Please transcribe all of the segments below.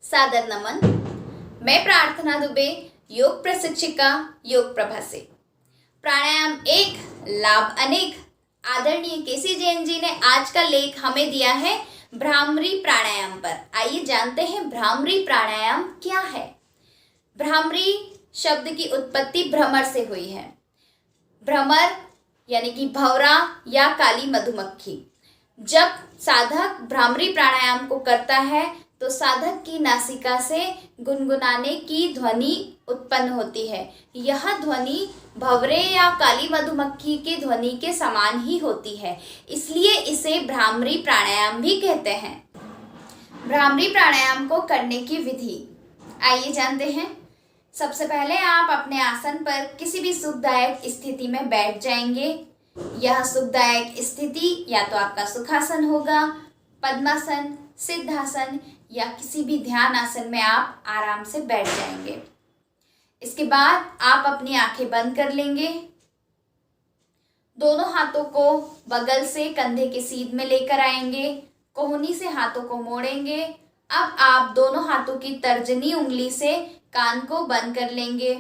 सादर नमन। मैं प्रार्थना दुबे, योग प्रशिक्षिका, योग प्रभा से। प्राणायाम एक, लाभ अनेक। आदरणीय केसी जैन जी ने आज का लेख हमें दिया है भ्रामरी प्राणायाम पर। आइए जानते हैं भ्रामरी प्राणायाम क्या है। भ्रामरी शब्द की उत्पत्ति भ्रमर से हुई है। भ्रमर यानी कि भंवरा या काली मधुमक्खी। जब साधक भ्रामरी प्राणायाम को करता है तो साधक की नासिका से गुनगुनाने की ध्वनि उत्पन्न होती है। यह ध्वनि भंवरे या काली मधुमक्खी के ध्वनि के समान ही होती है, इसलिए इसे भ्रामरी प्राणायाम भी कहते हैं। भ्रामरी प्राणायाम को करने की विधि आइए जानते हैं। सबसे पहले आप अपने आसन पर किसी भी सुखदायक स्थिति में बैठ जाएंगे। यह सुखदायक स्थिति या तो आपका सुखासन होगा, पद्मासन, सिद्धासन या किसी भी ध्यान आसन में आप आराम से बैठ जाएंगे। इसके बाद आप अपनी आंखें बंद कर लेंगे। दोनों हाथों को बगल से कंधे के सीध में लेकर आएंगे। कोहनी से हाथों को मोड़ेंगे। अब आप दोनों हाथों की तर्जनी उंगली से कान को बंद कर लेंगे।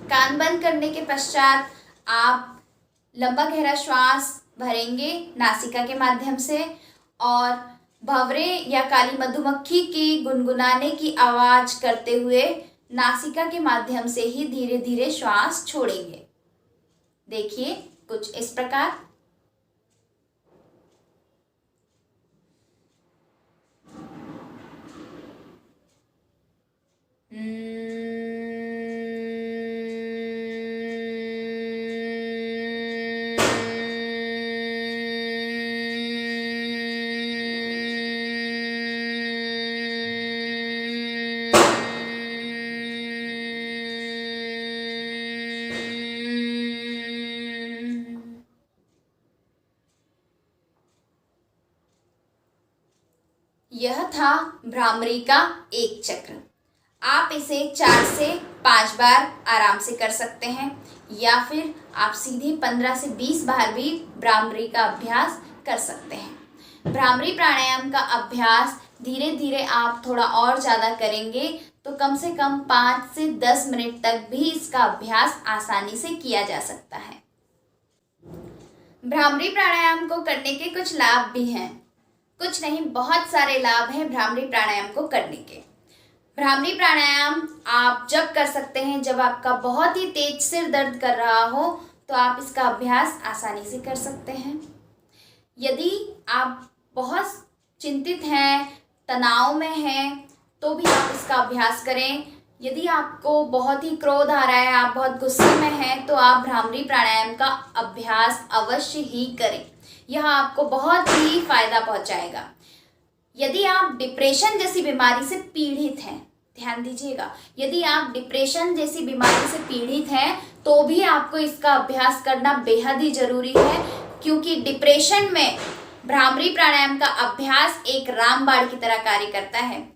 कान बंद करने के पश्चात आप लंबा गहरा श्वास भरेंगे नासिका के माध्यम से और भंवरे या काली मधुमक्खी की गुनगुनाने की आवाज करते हुए नासिका के माध्यम से ही धीरे धीरे श्वास छोड़ेंगे। देखिए कुछ इस प्रकार। यह था भ्रामरी का एक चक्र। आप इसे 4 से 5 बार आराम से कर सकते हैं या फिर आप सीधे 15 से 20 बार भी भ्रामरी का अभ्यास कर सकते हैं। भ्रामरी प्राणायाम का अभ्यास धीरे धीरे आप थोड़ा और ज़्यादा करेंगे तो कम से कम 5 से 10 मिनट तक भी इसका अभ्यास आसानी से किया जा सकता है। भ्रामरी प्राणायाम को करने के कुछ लाभ भी हैं। कुछ नहीं, बहुत सारे लाभ हैं भ्रामरी प्राणायाम को करने के। भ्रामरी प्राणायाम आप जब कर सकते हैं जब आपका बहुत ही तेज सिर दर्द कर रहा हो तो आप इसका अभ्यास आसानी से कर सकते हैं। यदि आप बहुत चिंतित हैं, तनाव में हैं तो भी आप इसका अभ्यास करें। यदि आपको बहुत ही क्रोध आ रहा है, आप बहुत गुस्से में हैं तो आप भ्रामरी प्राणायाम का अभ्यास अवश्य ही करें। यह आपको बहुत ही फायदा पहुंचाएगा। यदि आप डिप्रेशन जैसी बीमारी से पीड़ित हैं, ध्यान दीजिएगा, यदि आप डिप्रेशन जैसी बीमारी से पीड़ित हैं तो भी आपको इसका अभ्यास करना बेहद ही जरूरी है, क्योंकि डिप्रेशन में भ्रामरी प्राणायाम का अभ्यास एक रामबाण की तरह कार्य करता है।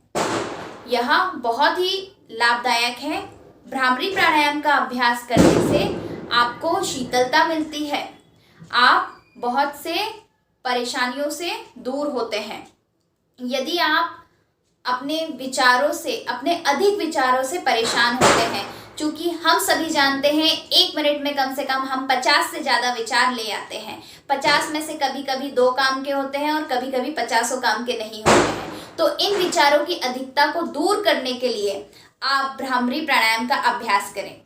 यह बहुत ही लाभदायक है। भ्रामरी प्राणायाम का अभ्यास करने से आपको शीतलता मिलती है। आप बहुत से परेशानियों से दूर होते हैं। यदि आप अपने विचारों से, अपने अधिक विचारों से परेशान होते हैं, क्योंकि हम सभी जानते हैं 1 मिनट में कम से कम हम 50 से ज़्यादा विचार ले आते हैं। 50 में से कभी कभी 2 काम के होते हैं और कभी कभी 50 काम के नहीं होते हैं। तो इन विचारों की अधिकता को दूर करने के लिए आप भ्रामरी प्राणायाम का अभ्यास करें।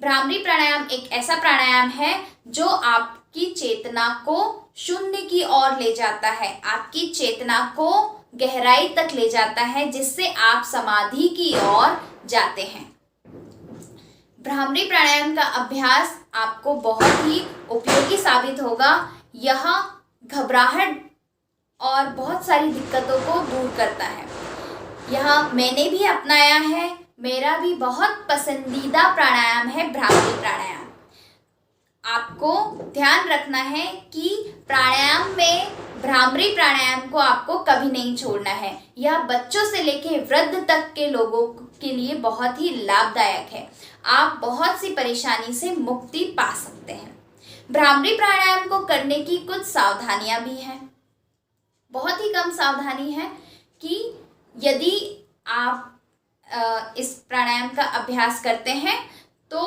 भ्रामरी प्राणायाम एक ऐसा प्राणायाम है जो आपकी चेतना को शून्य की ओर ले जाता है, आपकी चेतना को गहराई तक ले जाता है, जिससे आप समाधि की ओर जाते हैं। भ्रामरी प्राणायाम का अभ्यास आपको बहुत ही उपयोगी साबित होगा। यह घबराहट और बहुत सारी दिक्कतों को दूर करता है। यह मैंने भी अपनाया है, मेरा भी बहुत पसंदीदा प्राणायाम है भ्रामरी प्राणायाम। आपको ध्यान रखना है कि प्राणायाम में भ्रामरी प्राणायाम को आपको कभी नहीं छोड़ना है। यह बच्चों से लेकर वृद्ध तक के लोगों के लिए बहुत ही लाभदायक है। आप बहुत सी परेशानी से मुक्ति पा सकते हैं। भ्रामरी प्राणायाम को करने की कुछ सावधानियां भी हैं। बहुत ही कम सावधानी है कि यदि आप इस प्राणायाम का अभ्यास करते हैं तो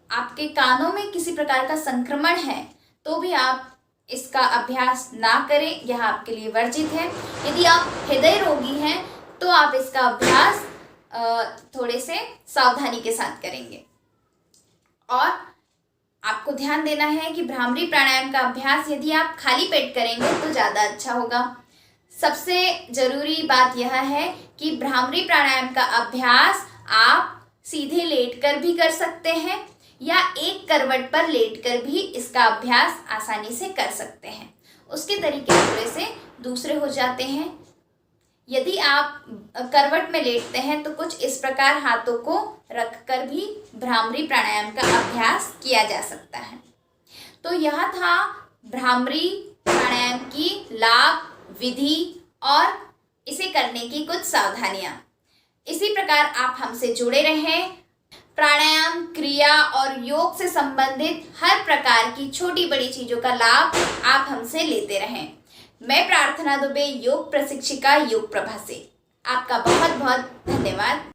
आपके कानों में किसी प्रकार का संक्रमण है तो भी आप इसका अभ्यास ना करें, यह आपके लिए वर्जित है। यदि आप हृदय रोगी हैं तो आप इसका अभ्यास थोड़े से सावधानी के साथ करेंगे। और आपको ध्यान देना है कि भ्रामरी प्राणायाम का अभ्यास यदि आप खाली पेट करेंगे तो ज़्यादा अच्छा होगा। सबसे ज़रूरी बात यह है कि भ्रामरी प्राणायाम का अभ्यास आप सीधे लेटकर भी कर सकते हैं या एक करवट पर लेटकर भी इसका अभ्यास आसानी से कर सकते हैं। उसके तरीके थोड़े से दूसरे हो जाते हैं। यदि आप करवट में लेटते हैं तो कुछ इस प्रकार हाथों को रखकर भी भ्रामरी प्राणायाम का अभ्यास किया जा सकता है। तो यह था भ्रामरी प्राणायाम की लाभ, विधि और इसे करने की कुछ सावधानियां। इसी प्रकार आप हमसे जुड़े रहें। प्राणायाम, क्रिया और योग से संबंधित हर प्रकार की छोटी बड़ी चीज़ों का लाभ आप हमसे लेते रहें। मैं प्रार्थना दुबे, योग प्रशिक्षिका योग प्रभा से। आपका बहुत बहुत धन्यवाद।